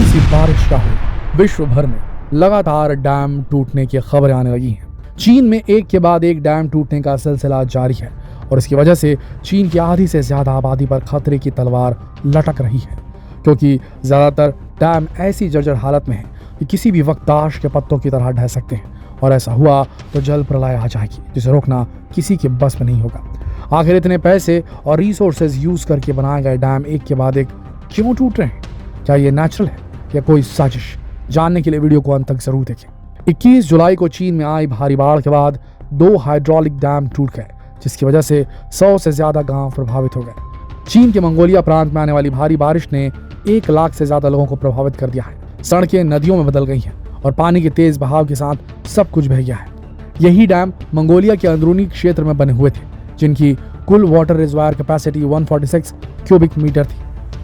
सी बारिश का हो, विश्व भर में लगातार डैम टूटने की खबरें आने लगी हैं। चीन में एक के बाद एक डैम टूटने का सिलसिला जारी है और इसकी वजह से चीन की आधी से ज्यादा आबादी पर खतरे की तलवार लटक रही है, क्योंकि ज्यादातर डैम ऐसी जर्जर हालत में है कि किसी भी वक्त ताश के पत्तों की तरह ढह सकते हैं और ऐसा हुआ तो जल प्रलय आ जाएगी, जिसे रोकना किसी के बस में नहीं होगा। आखिर इतने पैसे और रिसोर्सेज यूज करके बनाए गए डैम एक के बाद एक क्यों टूट रहे हैं? क्या ये नेचुरल है या कोई साजिश? जानने के लिए वीडियो को अंत तक जरूर देखें। 21 जुलाई को चीन में आई भारी बाढ़ के बाद 2 हाइड्रोलिक डैम टूट गए, जिसकी वजह से 100 से ज्यादा गांव प्रभावित हो गए। चीन के मंगोलिया प्रांत में आने वाली भारी बारिश ने 1 लाख से ज्यादा लोगों को प्रभावित कर दिया है। सड़कें नदियों में बदल गई हैं और पानी के तेज बहाव के साथ सब कुछ बह गया है। यही डैम मंगोलिया के अंदरूनी क्षेत्र में बने हुए थे, जिनकी कुल water reservoir capacity 146 cubic metre थी।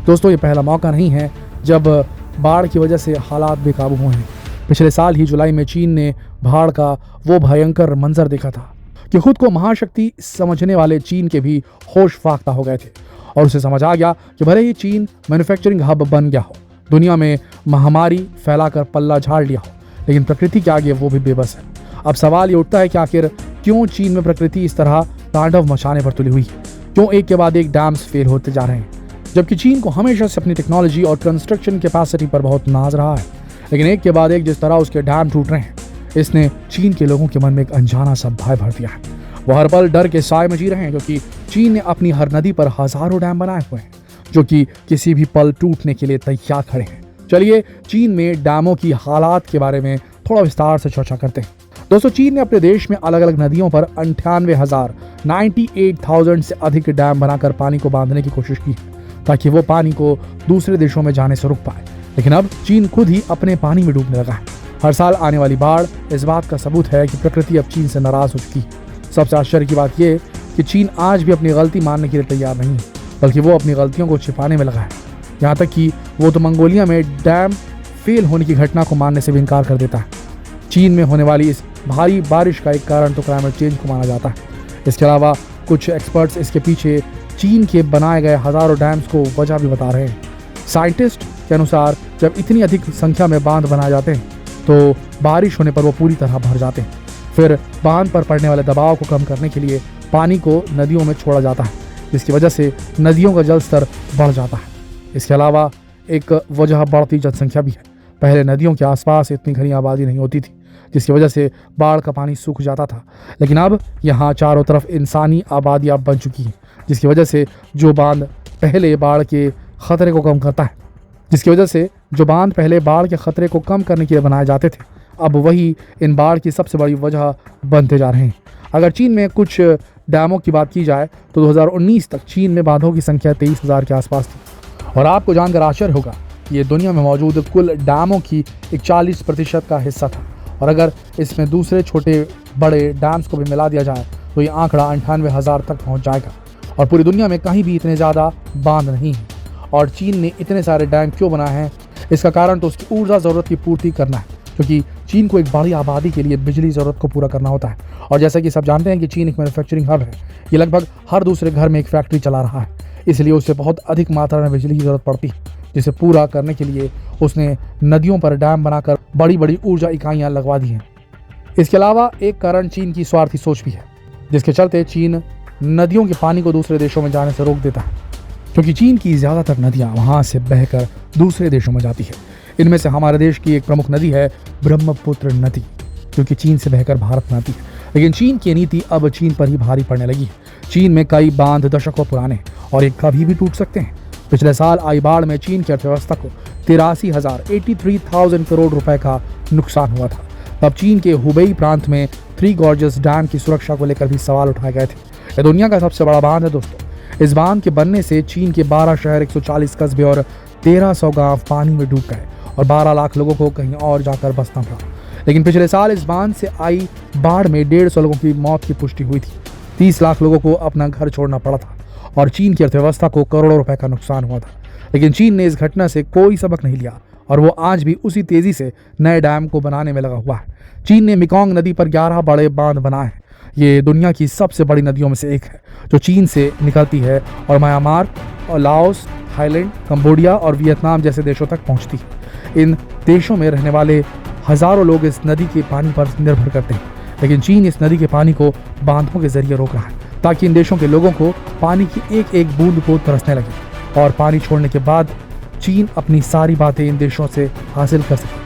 दोस्तों, ये पहला मौका नहीं है जब बाढ़ की वजह से हालात बेकाबू हुए हैं। पिछले साल ही जुलाई में चीन ने बाढ़ का वो भयंकर मंजर देखा था कि खुद को महाशक्ति समझने वाले चीन के भी होश फाख्ता हो गए थे और उसे समझ आ गया कि भले ही चीन मैन्युफैक्चरिंग हब बन गया हो, दुनिया में महामारी फैलाकर पल्ला झाड़ लिया हो, लेकिन प्रकृति के आगे वो भी बेबस है। अब सवाल ये उठता है कि आखिर क्यों चीन में प्रकृति इस तरह तांडव मचाने पर तुली हुई है? क्यों एक के बाद एक डैम्स फेल होते जा रहे हैं, जबकि चीन को हमेशा से अपनी टेक्नोलॉजी और कंस्ट्रक्शन कैपेसिटी पर बहुत नाज रहा है? लेकिन एक के बाद एक जिस तरह उसके डैम टूट रहे हैं, इसने चीन के लोगों के मन में एक अनजाना सा भय भर दिया है। वो हर पल डर के साए में जी रहे हैं, क्योंकि चीन ने अपनी हर नदी पर हजारों डैम बनाए हुए हैं जो कि किसी भी पल टूटने के लिए तैयार खड़े हैं। चलिए चीन में डैमों की हालात के बारे में थोड़ा विस्तार से चर्चा करते हैं। दोस्तों, चीन ने अपने देश में अलग अलग नदियों पर 98,000 से अधिक डैम बनाकर पानी को बांधने की कोशिश की है, ताकि वो पानी को दूसरे देशों में जाने से रोक पाए। लेकिन अब चीन खुद ही अपने पानी में डूबने लगा है। हर साल आने वाली बाढ़ इस बात का सबूत है कि प्रकृति अब चीन से नाराज हो चुकी है। सबसे आश्चर्य की बात यह कि चीन आज भी अपनी गलती मानने के लिए तैयार नहीं है, बल्कि वो अपनी गलतियों को छिपाने में लगा है। यहाँ तक कि वो तो मंगोलिया में डैम फेल होने की घटना को मानने से भी इनकार कर देता है। चीन में होने वाली इस भारी बारिश का एक कारण तो क्लाइमेट चेंज को माना जाता है। इसके अलावा कुछ एक्सपर्ट्स इसके पीछे चीन के बनाए गए हजारों डैम्स को वजह भी बता रहे हैं। साइंटिस्ट के अनुसार जब इतनी अधिक संख्या में बांध बनाए जाते हैं तो बारिश होने पर वो पूरी तरह भर जाते हैं। फिर बांध पर पड़ने वाले दबाव को कम करने के लिए पानी को नदियों में छोड़ा जाता है, जिसकी वजह से नदियों का जल स्तर बढ़ जाता है। इसके अलावा एक वजह बढ़ती जनसंख्या भी है। पहले नदियों के आसपास इतनी घनी आबादी नहीं होती थी, जिसकी वजह से बाढ़ का पानी सूख जाता था। लेकिन अब यहाँ चारों तरफ इंसानी आबादियाँ बन चुकी हैं, जिसकी वजह से जो बांध पहले बाढ़ के खतरे को कम करने के लिए बनाए जाते थे, अब वही इन बाढ़ की सबसे बड़ी वजह बनते जा रहे हैं। अगर चीन में कुछ डैमों की बात की जाए तो 2019 तक चीन में बांधों की संख्या 23,000 के आसपास थी। और आपको जानकर आश्चर्य होगा कि ये दुनिया में मौजूद कुल डैमों की 41% का हिस्सा था। और अगर इसमें दूसरे छोटे बड़े डैम्स को भी मिला दिया जाए तो ये आंकड़ा 98,000 तक पहुंच जाएगा। और पूरी दुनिया में कहीं भी इतने ज़्यादा बांध नहीं है। और चीन ने इतने सारे डैम क्यों बनाए हैं? इसका कारण तो उसकी ऊर्जा ज़रूरत की पूर्ति करना है, क्योंकि चीन को एक बड़ी आबादी के लिए बिजली ज़रूरत को पूरा करना होता है। और जैसा कि सब जानते हैं कि चीन एक मैन्युफैक्चरिंग हब है। ये लगभग हर दूसरे घर में एक फैक्ट्री चला रहा है, इसलिए उसे बहुत अधिक मात्रा में बिजली की ज़रूरत पड़ती है, जिसे पूरा करने के लिए उसने नदियों पर डैम बनाकर बड़ी बड़ी ऊर्जा इकाइयाँ लगवा दी हैं। इसके अलावा एक कारण चीन की स्वार्थी सोच भी है, जिसके चलते चीन नदियों के पानी को दूसरे देशों में जाने से रोक देता है, क्योंकि चीन की ज़्यादातर नदियाँ वहाँ से बहकर दूसरे देशों में जाती है। इनमें से हमारे देश की एक प्रमुख नदी है ब्रह्मपुत्र नदी, क्योंकि चीन से बहकर भारत में आती है। लेकिन चीन की नीति अब चीन पर ही भारी पड़ने लगी है। चीन में कई बांध दशकों पुराने और ये कभी भी टूट सकते हैं। पिछले साल आई बाढ़ में चीन की अर्थव्यवस्था को 83,000 करोड़ रुपए का नुकसान हुआ था। तब चीन के हुबेई प्रांत में 3 गॉर्जस डैम की सुरक्षा को लेकर भी सवाल उठाए गए थे। यह दुनिया का सबसे बड़ा बांध है दोस्तों। इस बांध के बनने से चीन के 12 शहर, 140 कस्बे और 1300 गांव पानी में डूब गए और 12 लाख लोगों को कहीं और जाकर बसना पड़ा। लेकिन पिछले साल इस बांध से आई बाढ़ में 150 लोगों की मौत की पुष्टि हुई थी। 30 लाख लोगों को अपना घर छोड़ना पड़ा था और चीन की अर्थव्यवस्था को करोड़ों रुपए का नुकसान हुआ था। लेकिन चीन ने इस घटना से कोई सबक नहीं लिया और वो आज भी उसी तेजी से नए डैम को बनाने में लगा हुआ है। चीन ने मेकोंग नदी पर 11 बड़े बांध बनाए हैं। ये दुनिया की सबसे बड़ी नदियों में से एक है, जो चीन से निकलती है और म्यांमार और लाओस, थाईलैंड, कंबोडिया और वियतनाम जैसे देशों तक पहुंचती है। इन देशों में रहने वाले हजारों लोग इस नदी के पानी पर निर्भर करते हैं, लेकिन चीन इस नदी के पानी को बांधों के जरिए रोक रहा है ताकि इन देशों के लोगों को पानी की एक एक बूंद को तरसने लगे और पानी छोड़ने के बाद चीन अपनी सारी बातें इन देशों से हासिल कर सके।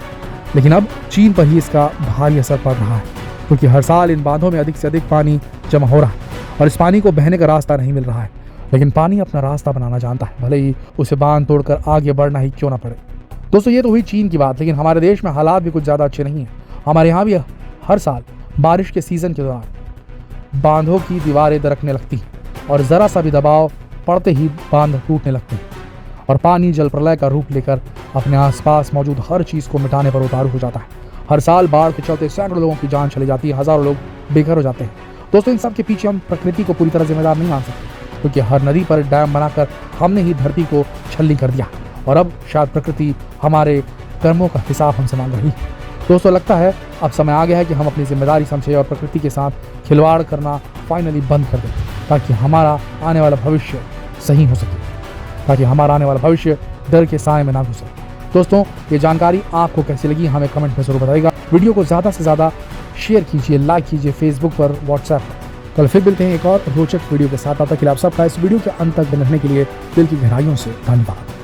लेकिन अब चीन पर ही इसका भारी असर पड़ रहा है, क्योंकि हर साल इन बांधों में अधिक से अधिक पानी जमा हो रहा है और इस पानी को बहने का रास्ता नहीं मिल रहा है। लेकिन पानी अपना रास्ता बनाना जानता है, भले ही उसे बांध तोड़कर आगे बढ़ना ही क्यों ना पड़े। दोस्तों, ये तो हुई चीन की बात, लेकिन हमारे देश में हालात भी कुछ ज़्यादा अच्छे नहीं हैं। हमारे यहाँ भी हर साल बारिश के सीज़न के दौरान बांधों की दीवारें दरकने लगती हैं और ज़रा सा भी दबाव पड़ते ही बांध टूटने लगते हैं और पानी जल प्रलय का रूप लेकर अपने आसपास मौजूद हर चीज़ को मिटाने पर उतारू हो जाता है। हर साल बाढ़ के चलते सैकड़ों लोगों की जान चली जाती है, हज़ारों लोग बेघर हो जाते हैं। दोस्तों, इन सब के पीछे हम प्रकृति को पूरी तरह जिम्मेदार नहीं मान सकते, क्योंकि हर नदी पर डैम बनाकर हमने ही धरती को छलनी कर दिया और अब शायद प्रकृति हमारे कर्मों का हिसाब हमसे मांग रही है। दोस्तों, लगता है अब समय आ गया है कि हम अपनी जिम्मेदारी समझें और प्रकृति के साथ खिलवाड़ करना फाइनली बंद कर दें, ताकि हमारा आने वाला भविष्य सही हो सके, ताकि हमारा आने वाला भविष्य डर के साए में ना घुसे। दोस्तों, ये जानकारी आपको कैसी लगी हमें कमेंट में जरूर बताइएगा। वीडियो को ज़्यादा से ज़्यादा शेयर कीजिए, लाइक कीजिए फेसबुक पर, व्हाट्सएप पर। कल फिर मिलते हैं एक और रोचक वीडियो के साथ। तब तक के लिए आप सबका इस वीडियो के अंत तक बने रहने के लिए दिल की गहराइयों से धन्यवाद।